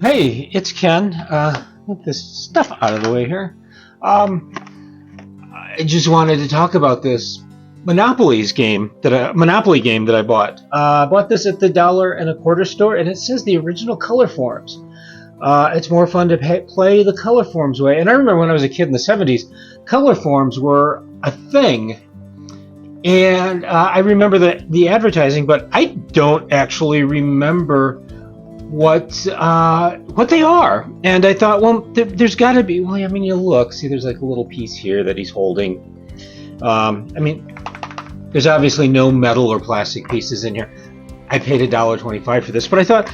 Hey, it's Ken. Get this stuff out of the way here. I just wanted to talk about this Monopoly game that I bought. I bought this at the $1.25 store, and it says the original Colorforms. It's more fun to play the Colorforms way. And I remember when I was a kid in the 70s, Colorforms were a thing. And I remember the advertising, but I don't actually remember what they are. And I thought, well, there's got to be. Well, I mean, you look, see, there's like a little piece here that he's holding. I mean, there's obviously no metal or plastic pieces in here. I paid $1.25 for this, but I thought,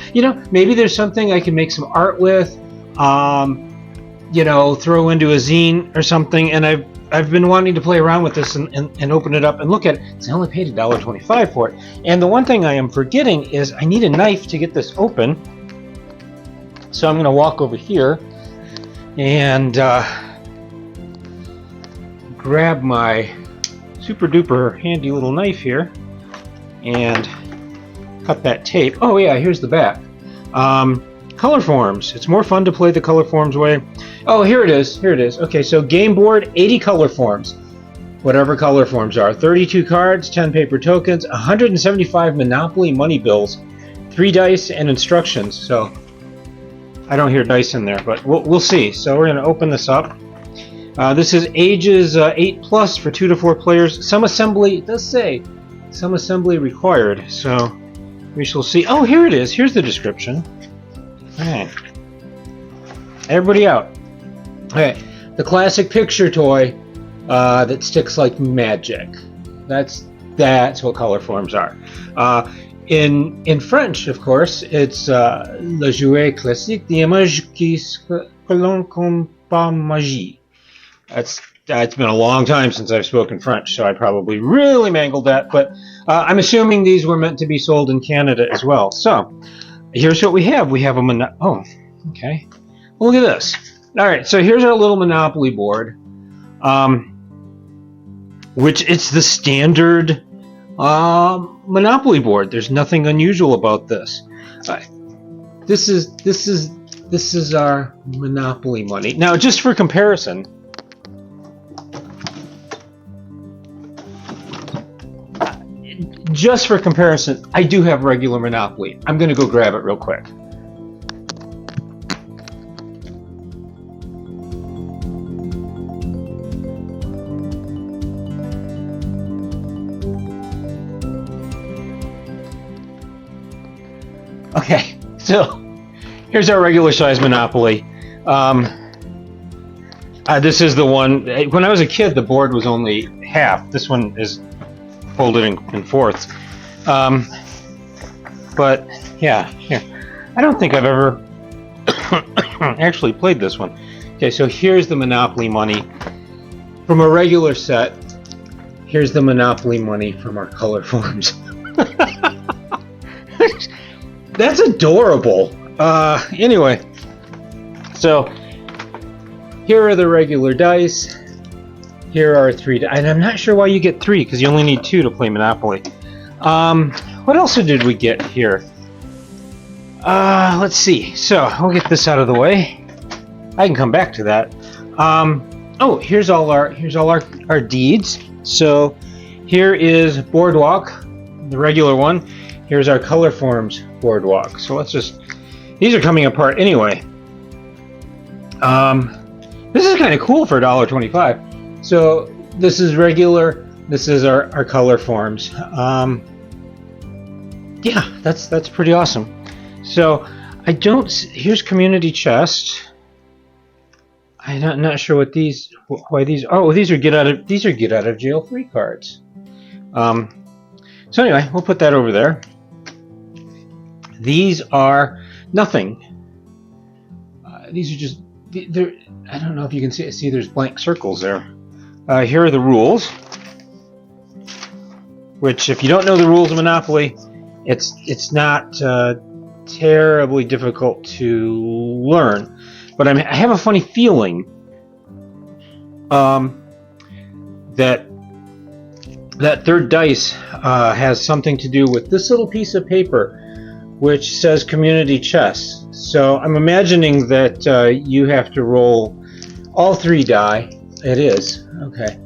maybe there's something I can make some art with, throw into a zine or something. And I've been wanting to play around with this and open it up and look at it. So I only paid $1.25 for it. And the one thing I am forgetting is I need a knife to get this open. So I'm going to walk over here and grab my super duper handy little knife here and cut that tape. Oh yeah, here's the back. Colorforms. It's more fun to play the Colorforms way. Oh, here it is. Okay, so game board, 80 Colorforms. Whatever Colorforms are. 32 cards, 10 paper tokens, 175 Monopoly money bills, 3 dice, and instructions. So I don't hear dice in there, but we'll see. So we're going to open this up. This is ages 8+ for 2 to 4 players. Some assembly, it does say, some assembly required. So we shall see. Oh, here it is. Here's the description. All right. Everybody out. All right. The classic picture toy that sticks like magic. That's what Colorforms are. In French, of course, it's le jouet classique d'image qui l'on pas magie. It's been a long time since I've spoken French, so I probably really mangled that, but I'm assuming these were meant to be sold in Canada as well. So here's what we have. We have oh, okay. Well, look at this. All right, so here's our little Monopoly board, which it's the standard Monopoly board. There's nothing unusual about this. This is our Monopoly money. Now, just for comparison, I do have regular Monopoly. I'm going to go grab it real quick. Okay, so here's our regular size Monopoly. This is the one. When I was a kid, the board was only half. This one is folded in fourths. But yeah, here. I don't think I've ever actually played this one. Okay, so here's the Monopoly money from a regular set. Here's the Monopoly money from our Colorforms. That's adorable. Anyway, so here are the regular dice. Here are 3, and I'm not sure why you get 3, because you only need 2 to play Monopoly. What else did we get here? Let's see. So we'll get this out of the way. I can come back to that. Oh, here's all our deeds. So here is Boardwalk, the regular one. Here's our Colorforms Boardwalk. So let's just. These are coming apart anyway. This is kind of cool for $1.25. So this is regular. This is our Colorforms. Yeah, that's pretty awesome. So I don't. Here's Community Chest. I'm not sure what these. Why these? Oh, these are get out of jail free cards. So anyway, we'll put that over there. These are nothing. These are just. They're. I don't know if you can see. There's blank circles there. Here are the rules. Which, if you don't know the rules of Monopoly, it's not terribly difficult to learn. But I have a funny feeling that that third dice has something to do with this little piece of paper, which says community chess. So I'm imagining that you have to roll all 3 die. It is. Okay.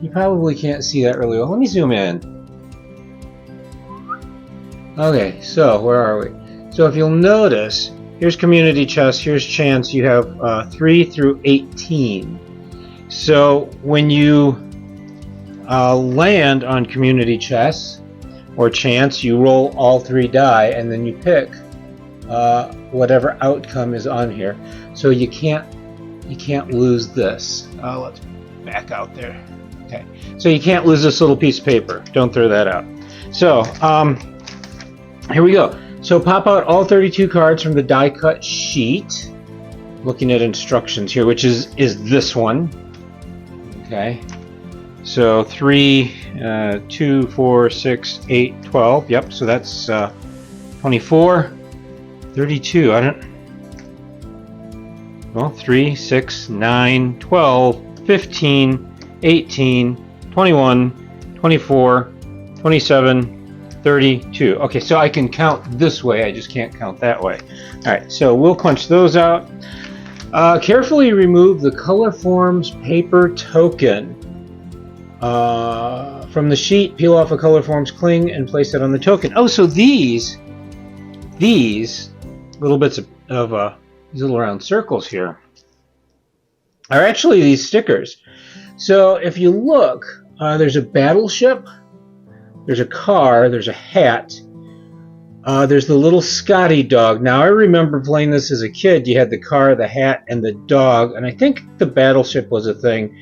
You probably can't see that really well. Let me zoom in. Okay, so where are we? So if you'll notice, here's community chess, here's chance. You have 3 through 18. So when you land on community chess or chance, you roll all 3 die and then you pick whatever outcome is on here. So you can't lose this. Let's back out there. Okay, so you can't lose this little piece of paper. Don't throw that out. So here we go. So pop out all 32 cards from the die cut sheet. Looking at instructions here, which is this one. Okay. So 3, 2, 4, 6, 8, 12. Yep. So that's 24, 32. I don't. Well, 3, 6, 9, 12, 15, 18, 21, 24, 27. 32. Okay, so I can count this way, I just can't count that way. Alright, so we'll punch those out. Carefully remove the Colorforms paper token. From the sheet, peel off a Colorforms cling and place it on the token. Oh, so these little bits of these little round circles here are actually these stickers. So if you look, there's a battleship, there's a car, there's a hat, there's the little Scotty dog. Now I remember playing this as a kid. You had the car, the hat, and the dog, and I think the battleship was a thing.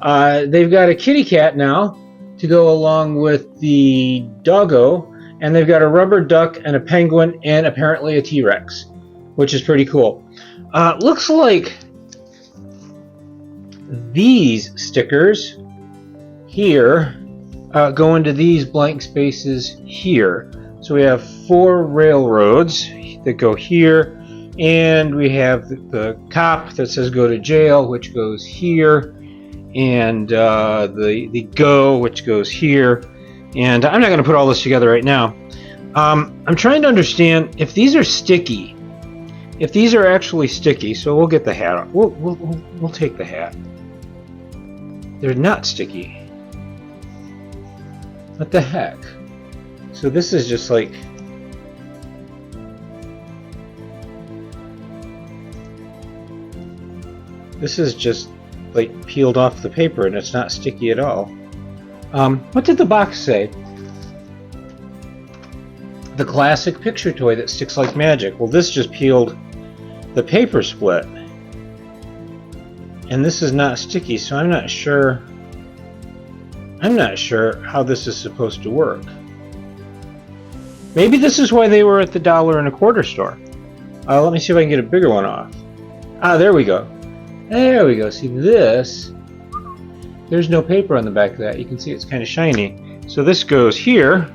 They've got a kitty cat now to go along with the doggo, and they've got a rubber duck and a penguin and apparently a T-Rex, which is pretty cool. Looks like these stickers here go into these blank spaces here. So we have 4 railroads that go here, and we have the cop that says go to jail, which goes here, and the go, which goes here. And I'm not going to put all this together right now. I'm trying to understand if these are sticky, if these are actually sticky. So we'll get the hat off. We'll take the hat. They're not sticky. What the heck? So this is just like... This is just like peeled off the paper and it's not sticky at all. What did the box say? The classic picture toy that sticks like magic. Well, this just peeled the paper split. And this is not sticky, so I'm not sure how this is supposed to work. Maybe this is why they were at the $1.25 store. Let me see if I can get a bigger one off. There we go. There we go. See this? There's no paper on the back of that. You can see it's kind of shiny. So this goes here.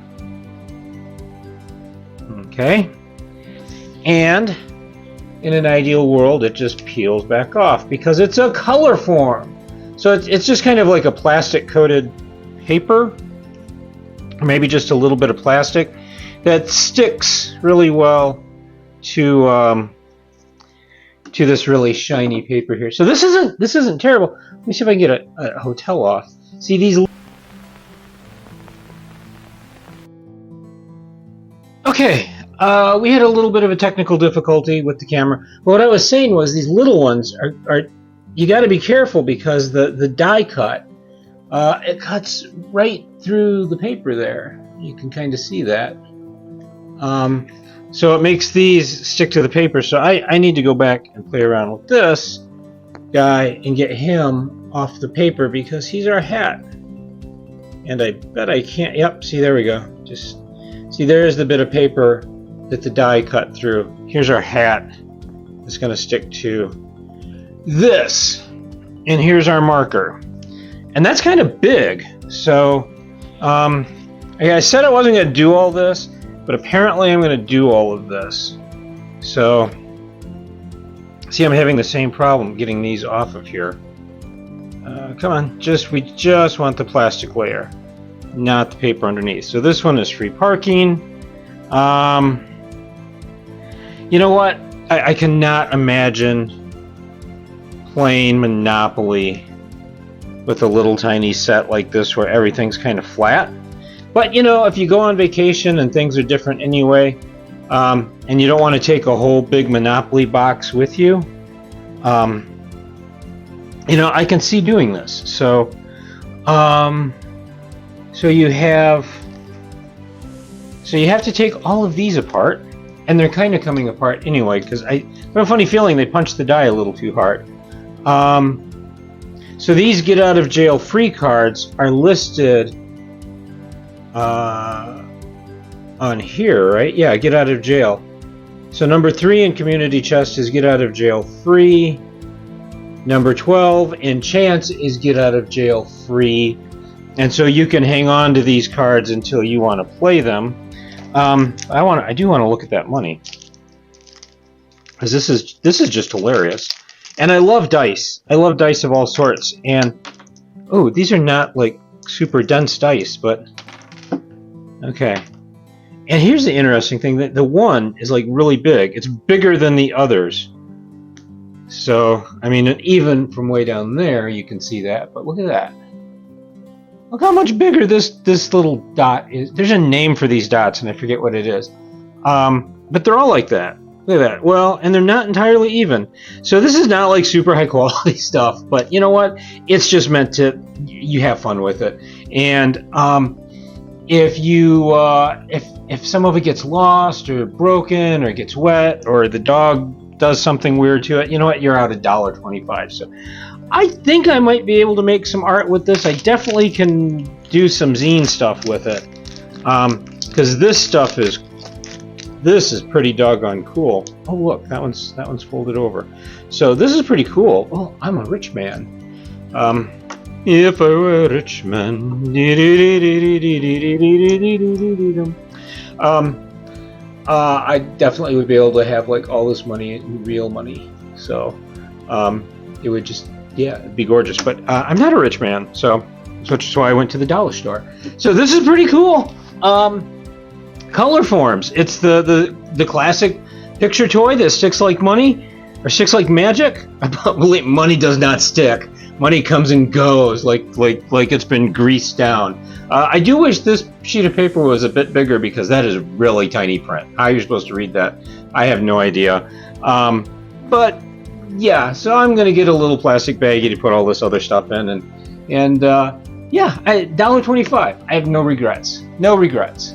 Okay. And in an ideal world, it just peels back off because it's a Colorform. So it's just kind of like a plastic coated paper, or maybe just a little bit of plastic that sticks really well to this really shiny paper here. So this isn't terrible. Let me see if I can get a hotel off. See these. Okay, we had a little bit of a technical difficulty with the camera. But what I was saying was these little ones are you got to be careful because the die cut, it cuts right through the paper there. You can kind of see that. So it makes these stick to the paper. So I need to go back and play around with this guy and get him off the paper because he's our hat. And I bet I can't. Yep, see, there we go. Just see, there's the bit of paper that the die cut through. Here's our hat. It's going to stick to this. And here's our marker. And that's kind of big. So I said I wasn't going to do all this, but apparently I'm going to do all of this. So see, I'm having the same problem getting these off of here. Come on, we just want the plastic layer. not the paper underneath. So this one is free parking. You know what? I cannot imagine playing Monopoly with a little tiny set like this where everything's kind of flat. But you know, if you go on vacation and things are different anyway, and you don't want to take a whole big Monopoly box with you, you know, I can see doing this. So, so you have to take all of these apart, and they're kind of coming apart anyway because I have a funny feeling they punched the die a little too hard. So these get out of jail free cards are listed on here, right? Yeah, get out of jail. So number 3 in community chest is get out of jail free. Number 12 in chance is get out of jail free. And so you can hang on to these cards until you want to play them. I do want to look at that money, because this is just hilarious. And I love dice. I love dice of all sorts. And oh, these are not like super dense dice, but okay. And here's the interesting thing, that the one is like really big. It's bigger than the others. So, I mean, even from way down there, you can see that. But look at that. Look how much bigger this little dot is. There's a name for these dots, and I forget what it is. But they're all like that. Look at that. Well, and they're not entirely even. So this is not like super high quality stuff. But you know what? It's just meant to you have fun with it. And if you if some of it gets lost or broken or gets wet or the dog does something weird to it, you know what? You're out $1.25. So I think I might be able to make some art with this. I definitely can do some zine stuff with it, because this is pretty doggone cool. Oh look, that one's folded over. So this is pretty cool. Oh, I'm a rich man. If I were a rich man. I definitely would be able to have like all this money, real money. So it would just, yeah, it'd be gorgeous. But I'm not a rich man, so which is why I went to the dollar store. So this is pretty cool. Colorforms. It's the classic picture toy that sticks like money or sticks like magic. I believe money does not stick. Money comes and goes like it's been greased down. I do wish this sheet of paper was a bit bigger, because that is really tiny print. How you're supposed to read that, I have no idea. But yeah, so I'm gonna get a little plastic baggie to put all this other stuff in, and yeah, $1.25. I have no regrets. No regrets.